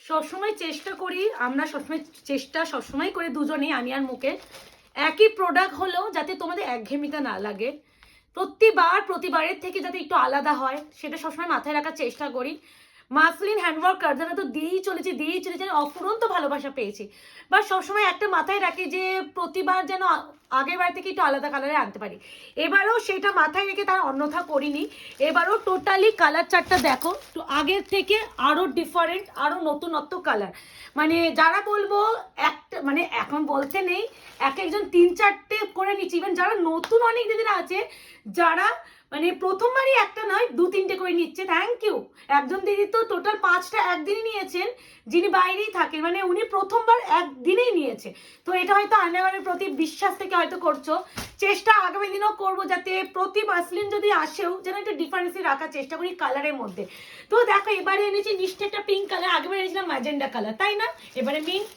সবসময় চেষ্টা করি, আমরা সবসময় করি দুজনেই, আমি আর মুকে, একই প্রোডাক্ট হলেও যাতে তোমাদের একঘেয়েমিটা না লাগে, প্রতিবারের থেকে যাতে একটু আলাদা হয় সেটা সবসময় মাথায় রাখার চেষ্টা করি। মাসলিন হ্যান্ডওয়ার্ক কারখানা তো দিয়েই চলেছি অফুরন্ত ভালোবাসা পেয়েছি। বাট সবসময় একটা মাথায় রাখি যে প্রতিবার যেন আগের বার থেকে একটু আলাদা কালারে আনতে পারি। এবারও সেটা মাথায় রেখে তার অন্যথা করিনি। এবারও টোটালি কালার চার্টটা দেখো, তো আগের থেকে আরও ডিফারেন্ট, আরও নতুনত্ব কালার। মানে যারা বলবো একটা, মানে এখন বলতে নেই, এক একজন 3-4টে করে নিচ্ছি। ইভেন যারা নতুন অনেক দিদিরা আছে, যারা মানে প্রথমবারই একটা নয় 2-3টে করে নিচ্ছে, থ্যাংক ইউ। একজন দিদি তো টোটাল 5টা একদিনই নিয়েছেন, যিনি বাইরেই থাকেন, মানে উনি প্রথমবার একদিনেই নিয়েছে। তো এটা হয়তো আয়নাগরের প্রতি বিশ্বাস থেকে হয়তো করছো। চেষ্টা আগামী দিনও করবো যাতে প্রতি মাসলিন যদি আসেও যেন একটা ডিফারেন্সই রাখার চেষ্টা করি কালারের মধ্যে। তো দেখো এবারে এনেছি নিশ্চয় একটা পিঙ্ক কালার, আগেবার এনেছিলাম ম্যাজেন্ডা কালার, তাই না? এবারে মিন্ট,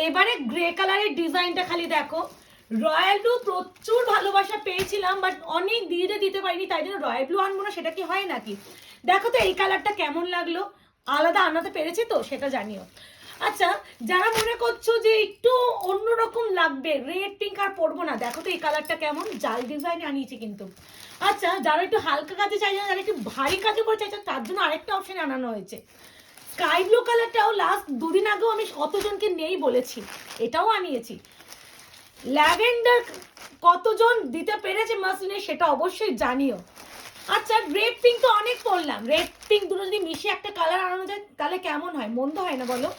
এবারে গ্রে কালারের ডিজাইনটা খালি দেখো। রয়্যাল ব্লু প্রচুর ভালোবাসা পেয়েছিলাম, বাট অনেক দিতে পারিনি, তাই জন্য রয়্যাল ব্লু আনবো না, সেটা কি হয় নাকি? দেখো তো এই কালারটা কেমন লাগলো, আলাদা আনাতে পেরেছি তো, সেটা জানিও। আচ্ছা, যারা মনে করছো যে একটু অন্যরকম লাগবে, রেড পিঙ্ক আর পরবো না, দেখো তো এই কালারটা কেমন, জাল ডিজাইন আনিয়েছি কিন্তু। আচ্ছা, যারা একটু হালকা কাজে চাইছে, যারা একটু ভারী কাজে করে চাইছে, তার জন্য আরেকটা অপশন আনানো হয়েছে। স্কাই ব্লু কালারটাও লাস্ট 2 দিন আগেও আমি কতজনকে নেই বলেছি, এটাও আনিয়েছি। ল্যাভেন্ডার কতজন দিতে পেরেছে মাসলিনে, সেটা অবশ্যই জানিও। আচ্ছা, রেড পিঙ্ক তো অনেক পরলাম, রেড পিঙ্ক দুটো যদি মিশিয়ে একটা কালার আনানো যায় তাহলে কেমন হয়? মন্দ হয় না বলো?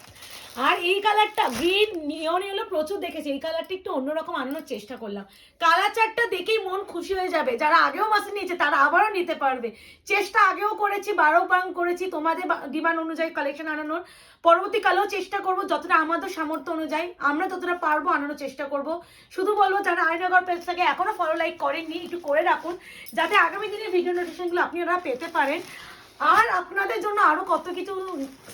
আর এই কালারটা গ্রিন নিয়ন এলো প্রচুর দেখেছি, এই কালারটা একটু অন্যরকম আনানোর চেষ্টা করলাম। কালার চারটা দেখেই মন খুশি হয়ে যাবে, যারা আগেও মাসে নিয়েছে তারা আবারও নিতে পারবে। চেষ্টা আগেও করেছি, 12 করেছি তোমাদের ডিমান্ড অনুযায়ী কালেকশন আনানোর। পরবর্তীকালেও চেষ্টা করব, যতটা আমাদের সামর্থ্য অনুযায়ী আমরা ততটা পারবো আনানোর চেষ্টা করব। শুধু বলবো যারা আয়নাগর পেজটাকে এখনো ফলো লাইক করেননি, একটু করে রাখুন, যাতে আগামী দিনের ভিডিও নোটিফিকেশনগুলো আপনারা পেতে পারেন। আর আপনাদের জন্য আরো কত কিছু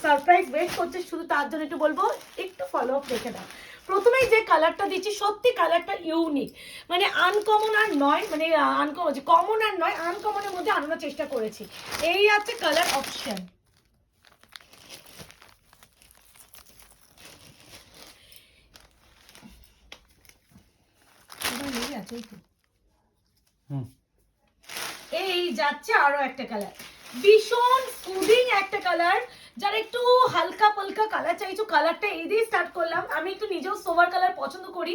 সারপ্রাইজ ওয়েট করছে, শুধু তার জন্য একটু বলবো একটু ফলো আপ রেখে দাও। প্রথমেই যে কালারটা দিচ্ছি, সত্যি কালারটা ইউনিক, মানে আনকমন আর নয়, মানে কমন আর নয়, আনকমনের মধ্যে আনানোর চেষ্টা করেছি। এই আছে কালার অপশন। এই যাচ্ছে আরো একটা কালার, ভীষণ সুদিং একটা কালার। যারা একটু হালকা পালকা কালার চাইছো, কালারটা এই দিয়ে স্টার্ট করলাম। আমি একটু নিজেও সোভার কালার পছন্দ করি,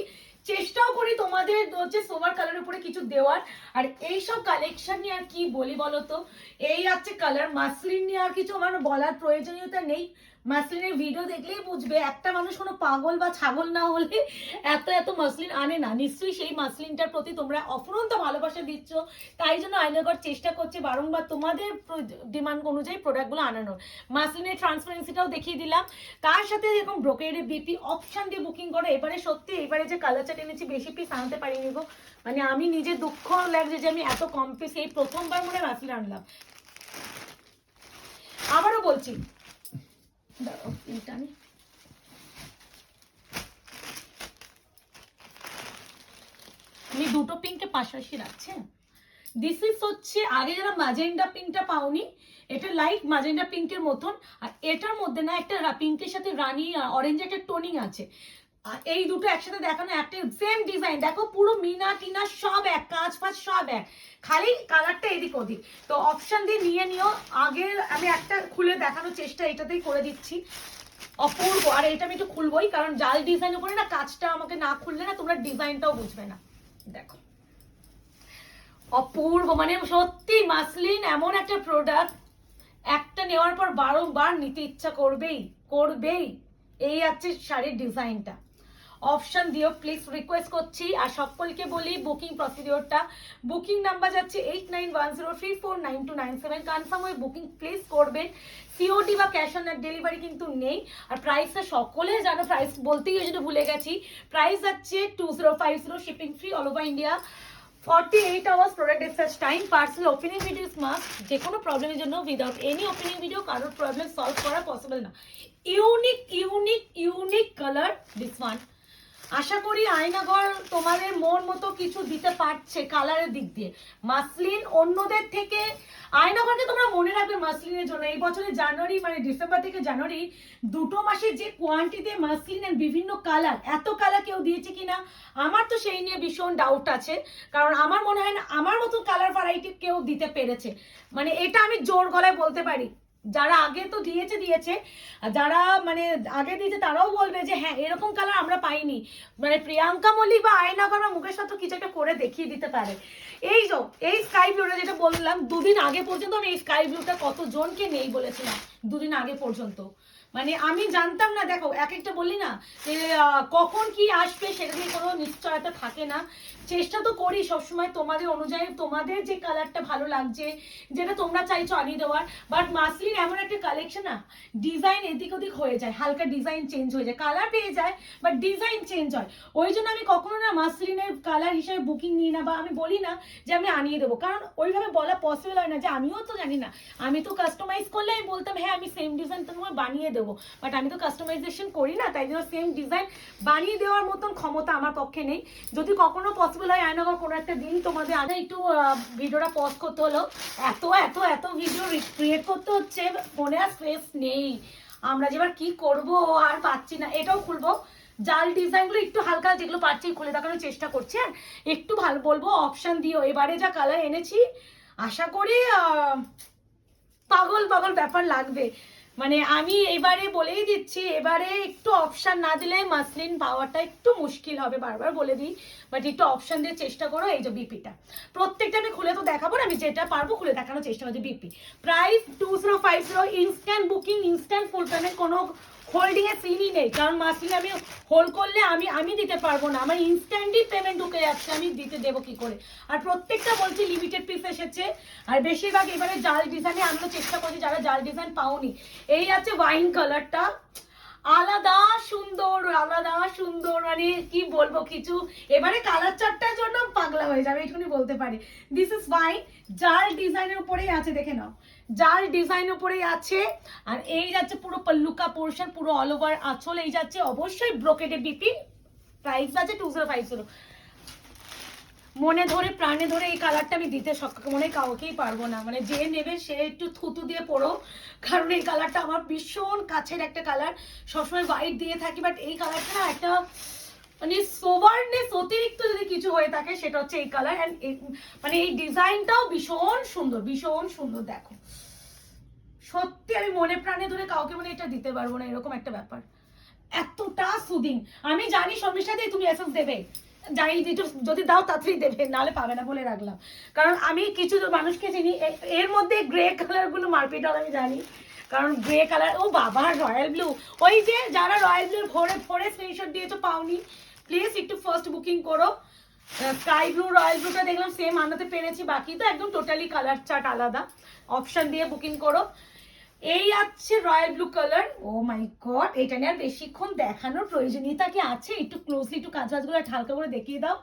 চেষ্টাও করি তোমাদের হচ্ছে সোভার কালারের উপরে কিছু দেওয়ার। আর এইসব কালেকশন নিয়ে আর কি বলি বলো তো, এই আছে কালার মাসলিন নিয়ে আর কিছু আমার বলার প্রয়োজনীয়তা নেই। মাসলিনের ভিডিও দেখলেই বুঝবে একটা মানুষ কোনো পাগল বা ছাগল না হলে এত মাসলিন আনে না। নিশ্চয়ই সেই মাসলিনটার প্রতি তোমরা অফুরন্ত ভালোবাসা দিচ্ছ, তাই জন্য আয়নাগর চেষ্টা করছে বারংবার তোমাদের ডিমান্ড অনুযায়ী প্রোডাক্টগুলো আনানোর। মাসলিনের ট্রান্সপারেন্সিটাও দেখিয়ে দিলাম, তার সাথে এরকম ব্রোকেডে বিপি অপশন দিয়ে বুকিং করো। এবারে সত্যি এবারে যে কালার চার্ট এনেছি বেশি পিস আনতে পারিনি গো, মানে আমি নিজে দুঃখ লাগছে যে আমি এত কম পিস এই প্রথমবার মনে মাসলিন আনলাম। আবারও বলছি, আমি দুটো পিঙ্কে পাশাপাশি রাখছি। দিস ইজ হচ্ছে, আগে যারা ম্যাজেন্ডা পিঙ্কটা পাওনি, এটা লাইট ম্যাজেন্ডা পিঙ্কের মতন, আর এটার মধ্যে না একটা পিঙ্কের সাথে রানি অরেঞ্জ একটা টোনিং আছে। এই দুটো একসাথে দেখানো, একটা সেম ডিজাইন, দেখো পুরো মিনা টিনা সব এক, কাজ ফাজ সব এক, খালি কালারটা এদিক ওদিক। তো অপশন দিয়ে নিয়ে নিও। আগে আমি একটা খুলে দেখানোর চেষ্টা এটাতেই করে দিচ্ছি, অপূর্ব। আর এটা আমি একটু খুলবোই, কারণ জাল ডিজাইন উপরে না কাজটা আমাকে না খুললে না তোমরা ডিজাইনটাও বুঝবে না। দেখো অপূর্ব, মানে সত্যি মাসলিন এমন একটা প্রোডাক্ট, একটা নেওয়ার পর বারংবার নিতে ইচ্ছা করবেই। এই আছে শাড়ির ডিজাইনটা। অপশন দিও প্লিজ, রিকোয়েস্ট করছি। আর সকলকে বলি বুকিং প্রসিডিওরটা, বুকিং নাম্বার যাচ্ছে 8910349297, কনফার্ম হয়ে বুকিং প্লেস করবেন। সিওডি বা ক্যাশ অন ডেলিভারি কিন্তু নেই। আর প্রাইসটা সকলে জানো, প্রাইস বলতেই যেটা ভুলে গেছি, প্রাইস যাচ্ছে 2050, shipping free all over India, 48 hours product dispatch time, parcel opening video is must। যে কোনো প্রবলেমের জন্য উইদাউট এনি ওপেনিং ভিডিও কারোর প্রবলেম সলভ করা পসিবল না। ইউনিক কালার দিস ওয়ান, আশা করি আয়নাঘর তোমাদের মন মতো কিছু দিতে পারছে কালারের দিক দিয়ে। মাসলিন অন্যদের থেকে, আয়নাঘরকে তোমরা মনে রাখবে মাসলিনের জন্য এই বছরের জানুয়ারি মানে ডিসেম্বর থেকে জানুয়ারি 2 মাসে যে কোয়ান্টিটি মাসলিনের বিভিন্ন কালার, এত কালার কেউ দিয়েছে কিনা আমার তো সেই নিয়ে ভীষণ ডাউট আছে। কারণ আমার মনে হয় না আমার মতো কালার ভ্যারাইটি কেউ দিতে পেরেছে, মানে এটা আমি জোর গলায় বলতে পারি। যারা আগে তো দিয়েছে, যারা মানে আগে দিয়েছে তারাও বলবে যে হ্যাঁ এরকম কালার আমরা পাইনি। মানে প্রিয়াঙ্কা মল্লিক বা আয়নাঘর বা মুকেশ সাথে কিছু একটা করে দেখিয়ে দিতে পারে। এই স্কাই ব্লুটা যেটা বললাম, 2 দিন আগে পর্যন্ত আমি এই স্কাই ব্লুটা কতজনকে নেই বলেছিলাম, 2 দিন আগে পর্যন্ত। মানে আমি জানতাম না, দেখো এক একটা বললি না যে কখন কি আসবে সেটা দিয়ে কোনো নিশ্চয়তা থাকে না। চেষ্টা তো করি সবসময় তোমাদের অনুযায়ী, তোমাদের যে কালারটা ভালো লাগছে যেটা তোমরা চাইছো আনিয়ে দেওয়ার। বাট মাসলিন এমন একটা কালেকশন না, ডিজাইন এদিক ওদিক হয়ে যায়, হালকা ডিজাইন চেঞ্জ হয়ে যায়, কালার পেয়ে যায় বাট ডিজাইন চেঞ্জ হয়। ওই জন্য আমি কখনো না মাসলিনের কালার হিসেবে বুকিং নিই না, বা আমি বলি না যে আমি আনিয়ে দেবো, কারণ ওইভাবে বলা পসিবল হয় না। যে আমিও তো জানি না, আমি তো কাস্টমাইজ করলে আমি বলতাম হ্যাঁ আমি সেম ডিজাইন তোমার বানিয়ে দেবো, বাট আমি তো কাস্টমাইজেশন করি না, তাই জন্য সেম ডিজাইন বানিয়ে দেওয়ার মতন ক্ষমতা আমার পক্ষে নেই। যদি কখনো পসিবল হয় আয়নাঘর কোনো একটা দিন তোমাদের আগে একটু ভিডিওটা পজ করতে হলো, এত এত এত ভিডিও ক্রিয়েট করতে হচ্ছে, ফোনে আর স্পেস নেই। আমরা যেবার কি করব আর পাচ্ছি না। এটাও খুলবো, জাল ডিজাইনগুলো একটু হালকা যেগুলো পাচ্ছি খুলে দেখানোর চেষ্টা করছি। আর একটু ভালো বলবো অপশন দিও, এবারে যা কালার এনেছি আশা করি পাগল পাগল ব্যাপার লাগবে। মানে আমি এবারে বলেই দিচ্ছি, এবারে একটু অপশন না দিলে মাসলিন পাওয়াটা একটু মুশকিল হবে, বারবার বলে দিই। বাট একটু অপশন দিয়ে চেষ্টা করো। এই যে বিপিটা প্রত্যেকটা আমি খুলে তো দেখাবো না, আমি যেটা পারবো খুলে দেখানোর চেষ্টা করছি। BP price 2050, instant booking, instant full payment, কোনো হোল্ডিং এর সিনই নেই। কারণ মাসলিন আমি হোল্ড করলে আমি দিতে পারবো না, আমার ইনস্ট্যান্টলি পেমেন্ট ঢুকে যাচ্ছে, আমি দিতে দেবো কি করে। আর প্রত্যেকটা বলছি লিমিটেড পিস এসেছে, আর বেশিরভাগ এবারে জাল ডিজাইনে আমরা চেষ্টা করছি যারা জাল ডিজাইন পাওনি। এই আছে ওয়াইন কালারটা, আলাদা সুন্দর, আলাদা সুন্দর, মানে কি বলবো কিছু। এবারে কালার চারটার জন্য পাগলা হয়ে যাবে এইটুকুনি বলতে পারি। দিস ইজ ওয়াইন, জাল ডিজাইনের উপরেই আছে, দেখে নাও জাল ডিজাইন উপরেই আছে। আর এই যাচ্ছে পুরো পল্লুকা পোর্শন, পুরো অল ওভার আঁচল এই যাচ্ছে, অবশ্যই ব্রোকেডের বিপি। প্রাইস আছে 2050। মনে ধরে প্রাণে ধরে এই কালারটা আমি দিতে মনে কাউকেই পারবো না, মানে যে নেবে সে একটু থুতু দিয়ে পড়ো, কারণ এই কালারটা আমার ভীষণ কাছের একটা কালার। সবসময় হোয়াইট দিয়ে থাকি, বাট এই কালারটা না একটা মানে সোভারনেস অতিরিক্ত যদি কিছু হয়ে থাকে সেটা হচ্ছে এই কালার। অ্যান্ড মানে এই ডিজাইনটাও ভীষণ সুন্দর, ভীষণ সুন্দর। দেখো সত্যি আমি মনে প্রাণে ধরে কাউকে মানে এটা দিতে পারবো না, এরকম একটা ব্যাপার, এতটা সুদিং। আমি জানি সমস্যা দিয়ে তুমি এসএস দেবে, জানি যদি দাও তাড়াতাড়ি দেবে, নাহলে পাবে না বলে রাখলাম। কারণ আমি কিছু মানুষকে চিনি এর মধ্যে গ্রে কালার গুলো মারপিট হবে আমি জানি, কারণ গ্রে কালার, ও বাবা রয়্যাল ব্লু, ওই যে যারা রয়্যাল ব্লু ভরে ভরে স্ক্রিনশট দিয়েছো পাওনি, প্লিজ একটু ফার্স্ট বুকিং করো। স্কাই ব্লু রয়্যাল ব্লুটা দেখলাম সেম আনাতে পেরেছি, বাকি তো একদম টোটালি কালার চার্ট আলাদা, অপশন দিয়ে বুকিং করো। এই আছে রয়্যাল ব্লু কালার, ও মাই গড, এটা নিয়ে আর বেশিক্ষণ দেখানোর প্রয়োজনীয়তা কি আছে? একটু ক্লোজলি একটু কাজগুলো হালকা করে দেখিয়ে দাও।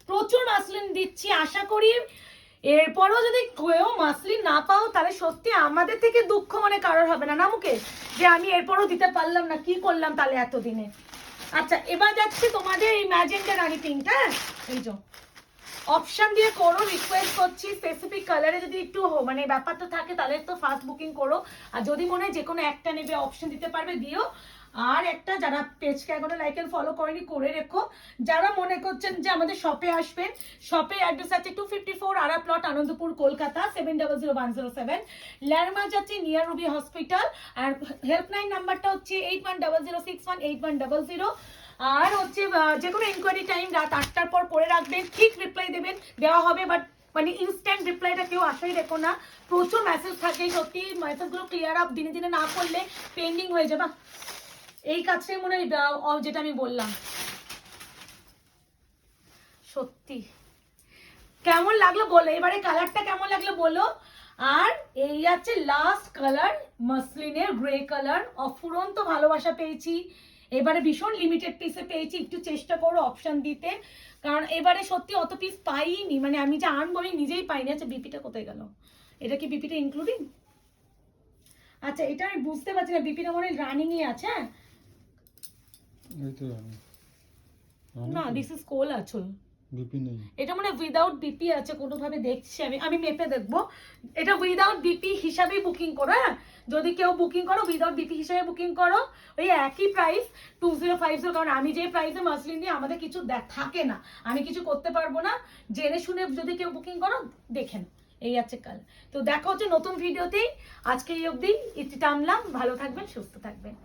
প্রচুর মাসলিন দিচ্ছি, আশা করি এরপরও যদি কেউ মাসলিন না পাও তাহলে সত্যি আমাদের থেকে দুঃখ মনে কারোর হবে না, না মুখে, যে আমি এরপরও দিতে পারলাম না, কি করলাম তাহলে এতদিনে। আচ্ছা এবার যাচ্ছি তোমাদের এই ম্যাজেন্টা রানি পিঙ্কটা, এই যে অপশন দিয়ে করো, রিকোয়েস্ট করছি। স্পেসিফিক কালারে যদি একটু মানে ব্যাপারটা থাকে তাহলে তো ফার্স্ট বুকিং করো, আর যদি মনে হয় যে কোনো একটা নেবে অপশন দিতে পারবে দিও। আর একটা যারা পেজকে এখনো লাইক এন্ড ফলো করেনি করে রেখো। যারা মনে করছেন যে আমাদের শপে আসবেন, শপের অ্যাড্রেস আছে 254 আরা প্লট, আনন্দপুর, কলকাতা 700107। ল্যান্ডমার্ক যাচ্ছে নিয়ার রুবি হসপিটাল, আর হেল্পলাইন নাম্বারটা হচ্ছে 8100618100। আর হচ্ছে যে কোনো ইনকোয়ারি টাইম রাত 8টার পর করে রাখবেন, ঠিক রিপ্লাই দেবেন, দেওয়া হবে। বাট মানে ইনস্ট্যান্ট রিপ্লাইটা কেউ আশাই রেখো না, প্রচুর মেসেজ থাকে, সত্যি মেসেজগুলো ক্লিয়ার আপ দিনে দিনে না করলে পেন্ডিং হয়ে যাবে। এই কাজটাই মনে হয় যেটা আমি বললাম। সত্যি কেমন লাগলো বলো, এবারে কালারটা কেমন লাগলো বলো। আর এই আছে লাস্ট কালার, মাসলিনের গ্রে কালার, অফুরন্ত ভালোবাসা পেয়েছি এবারে, ভীষণ লিমিটেড পিসে পেয়েছি। একটু চেষ্টা করো অপশন দিতে, কারণ এবারে সত্যি অত পিস পাইনি, মানে আমি যে আনবো আমি নিজেই পাইনি। আচ্ছা বিপিটা কোথায় গেল, এটা কি বিপিটা ইনক্লুডিং? আচ্ছা এটা আমি বুঝতে পারছি না, বিপিটা মনে হয় রানিংই আছে। না দিস ইজ কোল আঁচল। বিপি নেই, এটা মানে উইদাউট বিপি আছে কোনোভাবে দেখছি আমি, আমি মেপে দেখবো। এটা উইদাউট বিপি হিসাবেই বুকিং করো। হ্যাঁ, যদি কেউ বুকিং করো উইদাউট বিপি হিসাবে বুকিং করো, ওই একই প্রাইস 2050। কারণ আমি যে প্রাইসে মাসলিন দিই আমাদের কিছু থাকে না, আমি কিছু করতে পারবো না। জেনে শুনে যদি কেউ বুকিং করো দেখেন। এই আছে কাল। তো দেখা হচ্ছে নতুন ভিডিওতেই। আজকে এই অবধি ইতি টানলাম। ভালো থাকবেন, সুস্থ থাকবেন।